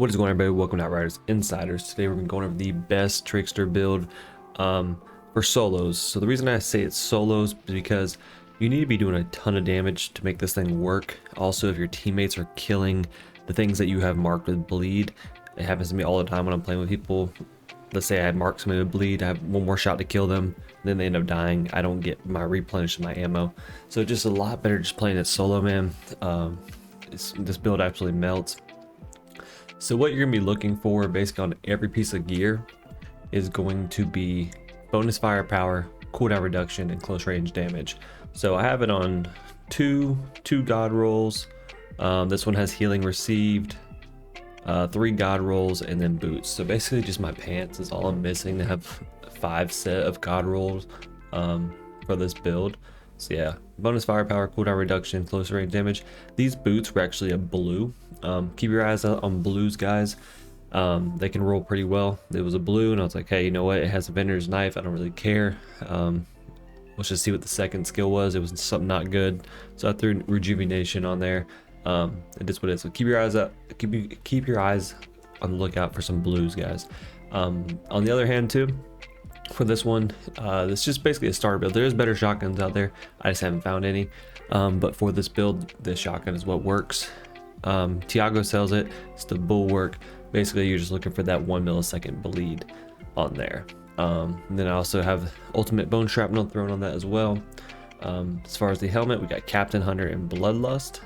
What is going on, everybody? Welcome to Outriders Insiders. Today we're going over the best Trickster build for solos. So the reason I say it's solos is because you need to be doing a ton of damage to make this thing work. Also, if your teammates are killing the things that you have marked with bleed, it happens to me all the time when I'm playing with people. Let's say I mark somebody with bleed, I have one more shot to kill them, then they end up dying. I don't get my replenish my ammo. So it's just a lot better just playing it solo, man. This build absolutely melts. So what you're gonna be looking for basically on every piece of gear is going to be bonus firepower, cooldown reduction, and close range damage. So I have it on two god rolls. This one has healing received, 3 god rolls, and then boots. So basically just my pants is all I'm missing to have 5 set of god rolls for this build. So yeah, bonus firepower, cooldown reduction, close range damage. These boots were actually a blue. Keep your eyes out on blues, guys. They can roll pretty well. It was a blue, and I was like, hey, you know what? It has a vendor's knife. I don't really care. Let's just see what the second skill was. It was something not good, so I threw rejuvenation on there. It is what it is. So keep your eyes up. Keep your eyes on the lookout for some blues, guys. On the other hand, too, for this one, this is just basically a starter build. There's better shotguns out there. I just haven't found any. But for this build, this shotgun is what works. Tiago sells it. It's the bulwark. Basically, you're just looking for that 1 millisecond bleed on there. And then I also have ultimate bone shrapnel thrown on that as well. As far as the helmet, we got Captain Hunter and Bloodlust.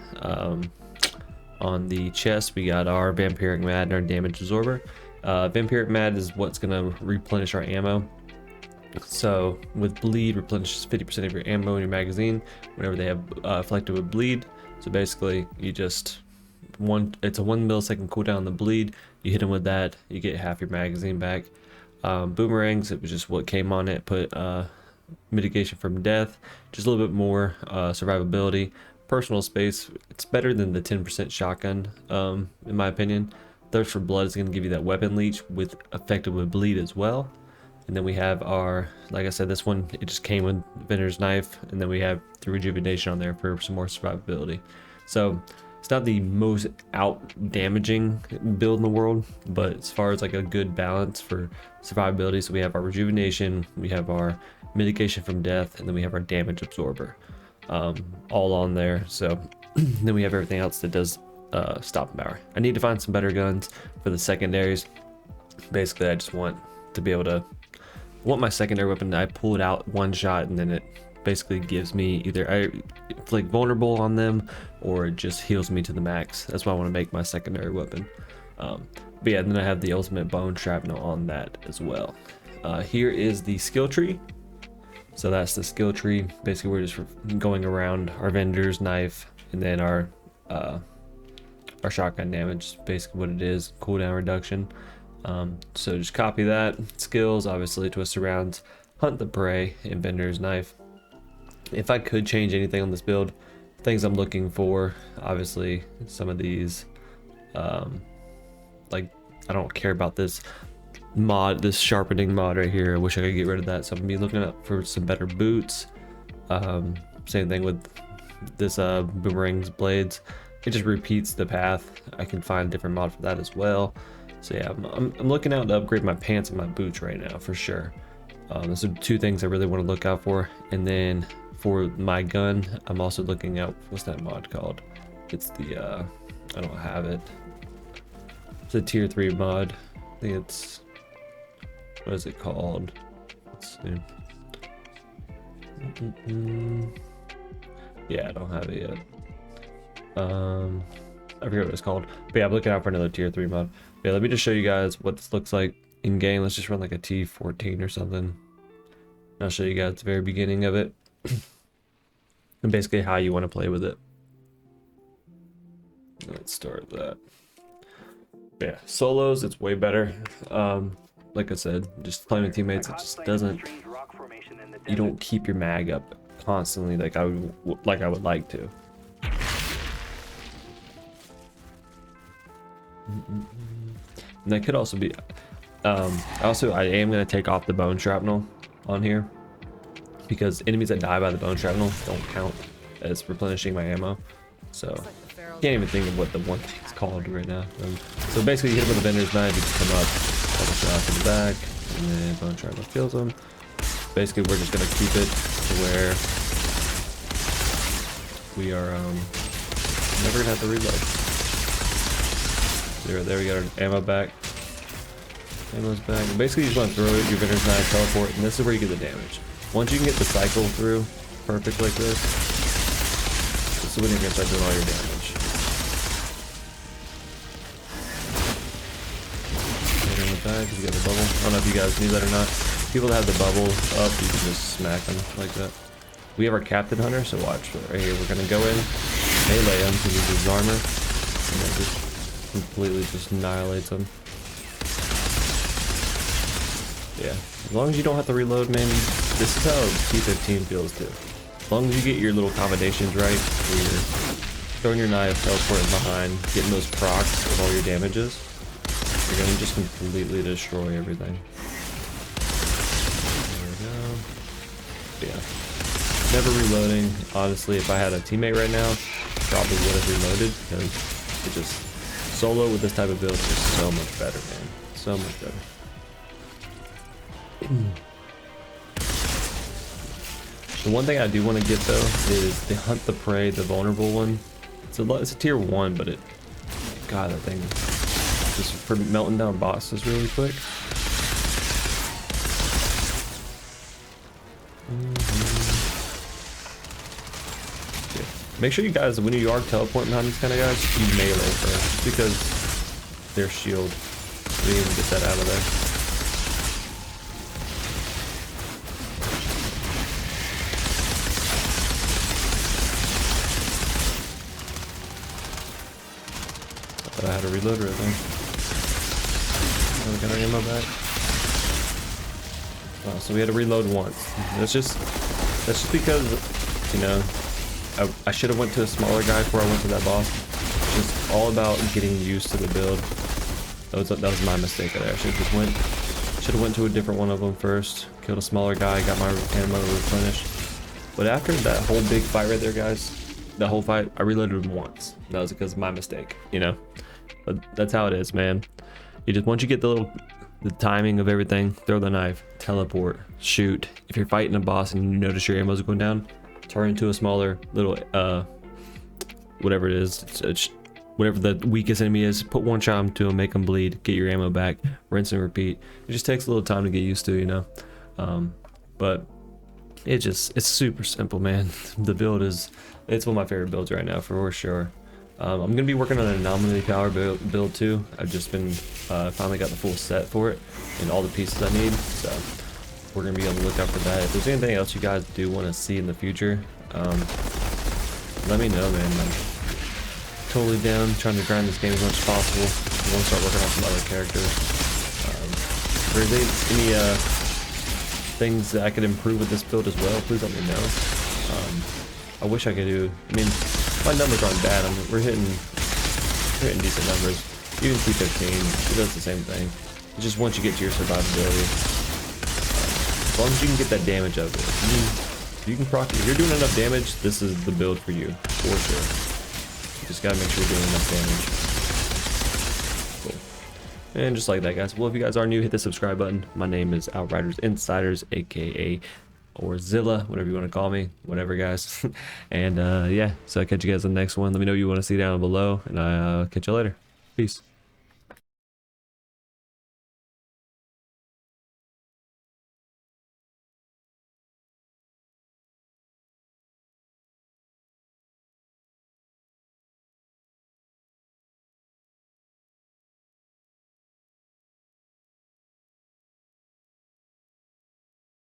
On the chest, we got our Vampiric Mad and our Damage Absorber. Vampiric Mad is what's gonna replenish our ammo. So with bleed, replenishes 50% of your ammo in your magazine whenever they have afflicted with bleed. So basically, you just it's a 1 millisecond cooldown on the bleed. You hit them with that, you get half your magazine back. Boomerangs, it was just what came on it. Put mitigation from death, just a little bit more survivability. Personal space, it's better than the 10% shotgun, in my opinion. Thirst for Blood is going to give you that weapon leech with affected with bleed as well. And then we have our, like I said, this one, it just came with vendor's knife, and then we have the rejuvenation on there for some more survivability. So it's not the most out damaging build in the world, but as far as like a good balance for survivability, so we have our rejuvenation, we have our mitigation from death, and then we have our damage absorber, all on there. So then we have everything else that does stop power. I need to find some better guns for the secondaries. Basically, I just want to be able to my secondary weapon. I pull it out one shot, and then it basically gives me either it's like vulnerable on them, or it just heals me to the max. That's why I want to make my secondary weapon. But yeah, then I have the ultimate bone shrapnel on that as well. Here is the skill tree. So that's the skill tree. Basically, we're just going around our vendor's knife, and then our shotgun damage, basically what it is, cooldown reduction. So just copy that. Skills, obviously, twist around, hunt the prey, and vendor's knife. If I could change anything on this build, things I'm looking for, obviously some of these, like I don't care about this mod, this sharpening mod right here. I wish I could get rid of that. So I'm gonna be looking up for some better boots. Same thing with this boomerangs blades. It just repeats the path. I can find a different mod for that as well. So yeah, I'm looking out to upgrade my pants and my boots right now for sure. Those are 2 things I really want to look out for. And then for my gun, I'm also looking out, what's that mod called? It's the I don't have it. It's a tier 3 mod. I think it's, what is it called? Let's see. Yeah, I don't have it yet. I forget what it's called, but yeah, I'm looking out for another tier 3 mod. But yeah, let me just show you guys what this looks like in game. Let's just run like a T14 or something. And I'll show you guys the very beginning of it and basically how you want to play with it. Let's start that. Yeah, solos, it's way better. Like I said, just playing with teammates, it just doesn't, you don't keep your mag up constantly like I would like to. And that could also be I am going to take off the bone shrapnel on here, because enemies that die by the bone shrapnel don't count as replenishing my ammo. So Can't even think of what the one thing's called right now. So basically, you hit him with a vendor's knife, you just come up, double shot in the back, and then bone triangle kills him. Basically, we're just gonna keep it to where we are never gonna have to reload. There we got our ammo back. Ammo's back. And basically, you just want to throw it, your vendor's knife, teleport, and this is where you get the damage. Once you can get the cycle through perfect like this is when you're gonna start doing all your damage. In the back, you got the bubble. I don't know if you guys knew that or not. People that have the bubble up, you can just smack them like that. We have our Captain Hunter, so watch right here. We're gonna go in, melee him because he's his armor, and then just completely just annihilates him. Yeah, as long as you don't have to reload, man. This is how T15 feels too. As long as you get your little combinations right, where you're throwing your knife, teleporting behind, getting those procs of all your damages, you're gonna just completely destroy everything. There we go. Yeah. Never reloading. Honestly, if I had a teammate right now, probably would have reloaded because it just solo with this type of build is so much better, man. So much better. The one thing I do want to get though is the Hunt the Prey, the vulnerable one. It's a tier 1, but God, that thing just for melting down bosses really quick. Yeah. Make sure you guys, when you are teleporting behind these kind of guys, you melee first because their shield. So you can get that out of there. I had a reloader, I think. Oh, we got our ammo back. Oh, so we had to reload once. That's just because, you know, I should have went to a smaller guy before I went to that boss. It's just all about getting used to the build. That was my mistake there. I should have went to a different one of them first. Killed a smaller guy, got my ammo replenished. But after that whole big fight right there, guys, the whole fight, I reloaded once. That was because of my mistake, you know. But that's how it is, man. You just, once you get the timing of everything, throw the knife, teleport, shoot. If you're fighting a boss and you notice your ammo's going down, turn into a smaller little whatever it is, whatever the weakest enemy is, put one shot into him, make him bleed, get your ammo back, rinse and repeat. It just takes a little time to get used to, you know. But it's super simple, man. The build it's one of my favorite builds right now for sure. I'm gonna be working on an anomaly power build too. I've just been finally got the full set for it and all the pieces I need, so we're gonna be on the lookout for that. If there's anything else you guys do want to see in the future, let me know, man. I'm totally down trying to grind this game as much as possible. I want to start working on some other characters. If there's any things that I could improve with this build as well, please let me know. I wish I could do, I mean, my numbers aren't bad. We're hitting decent numbers. Even T15, it does the same thing. It's just once you get to your survivability, as long as you can get that damage of it, you can proc. If you're doing enough damage, this is the build for you, for sure. You just gotta make sure you're doing enough damage. Cool. And just like that, guys. Well, if you guys are new, hit the subscribe button. My name is Outriders Insiders, aka or Zilla, whatever you want to call me, whatever, guys. And yeah, so I'll catch you guys in the next one. Let me know what you want to see down below, and I'll catch you later. Peace.